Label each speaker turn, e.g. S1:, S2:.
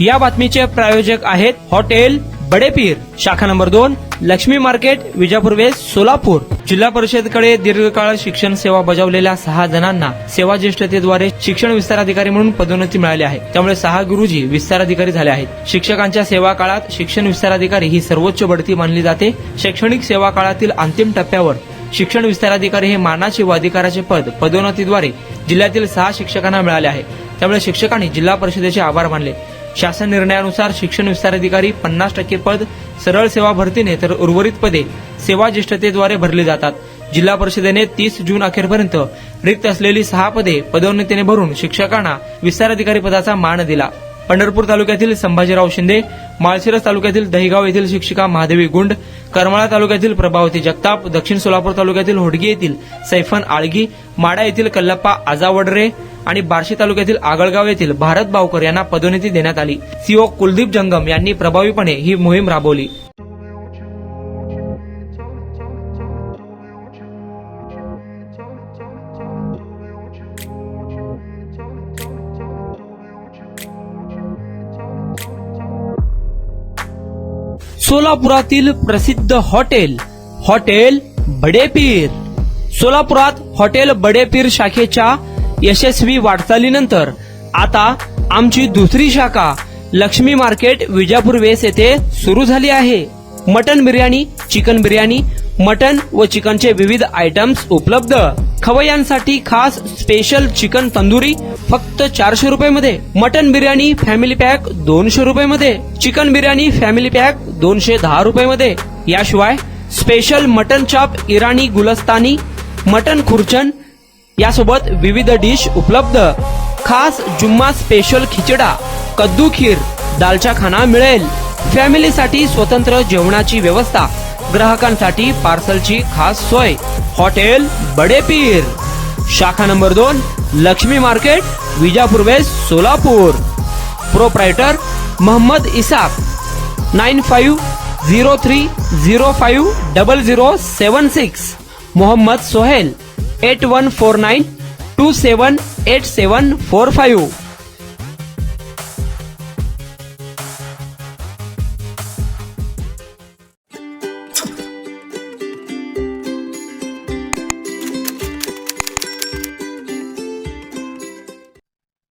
S1: या बातमीचे प्रायोजक आहेत हॉटेल बडेपीर, शाखा number 2, Lakshmi market, Vijapur west, Solapur. जिल्हा परिषदकडे दीर्घकाळ शिक्षण सेवा बजावलेल्या 6 जणांना सेवा ज्येष्ठतेद्वारे शिक्षण विस्तार अधिकारी म्हणून पदोन्नती मिळाली आहे। त्यामुळे 6 गुरुजी विस्तार अधिकारी झाले आहेत। शिक्षकांच्या सेवा काळात शिक्षण विस्तार अधिकारी ही सर्वोच्च बढती मानली जाते। शैक्षणिक सेवा काळातील अंतिम टप्प्यावर शिक्षण विस्तार अधिकारी हे मानाचे व अधिकाराचे पद पदोन्नतीद्वारे जिल्ह्यातील 6 शिक्षकांना मिळाले आहे। त्यामुळे शिक्षकांनी जिल्हा परिषदेचे आभार मानले। शासन निर्णयानुसार शिक्षण विस्तार अधिकारी 50% पद सरळ सेवा भरतीने तर उर्वरित पदे सेवा ज्येष्ठतेद्वारे भरली जातात। जिल्हा परिषदेने 30 जून अखेरपर्यंत रिक्त असलेली 6 पदे पदोन्नतीने भरून शिक्षकांना विस्तार अधिकारी पदाचा मान दिला। पंढरपूर तालुक्यातील संभाजीराव शिंदे, माळशिरस तालुक्यातील दहिगाव येथील शिक्षिका महादेवी गुंड, करमाळा तालुक्यातील प्रभावती जगताप, दक्षिण सोलापूर तालुक्यातील होडगी येथील सैफन आळगी, माडा येथील कल्लप्पा आजावडरे आणि बार्शी तालुक्यातील आगळगाव येथील भारत बावकर यांना पदोन्नती देण्यात आली। सीओ कुलदीप जंगम यांनी प्रभावीपणे ही मोहीम राबवली। सोलापुरातील प्रसिद्ध हॉटेल बडेपीर। सोलापुरात हॉटेल बडेपीर शाखेच्या यशस्वी वाटचालीनंतर आता आमची दुसरी शाखा लक्ष्मी मार्केट, विजापूर वेस्ट येथे सुरू झाली आहे। Mutton biryani, chicken biryani, mutton व चिकनचे विविध आयटम्स उपलब्ध। खवय्यांसाठी खास स्पेशल चिकन तंदुरी फक्त 400 रुपये मध्ये, मटन बिर्याणी फॅमिली पॅक 200 रुपये मध्ये, चिकन बिर्याणी फॅमिली पॅक 210 रुपये मध्ये। याशिवाय स्पेशल मटन चाप, इराणी गुलस्तानी, मटन खुर्चन यासोबत विविध डिश उपलब्ध। खास जुम्मा स्पेशल खिचडा, कद्दू खीर, दालचा खाना मिळेल। फॅमिलीसाठी स्वतंत्र जेवणाची व्यवस्था, ग्राहकांसाठी पार्सलची खास सोय। हॉटेल बडेपीर, शाखा number 2, Lakshmi market, Vijapur west, Solapur. Proprietor Mohammad Isaq, 9503050076। Mohammad Sohel, 8149278745।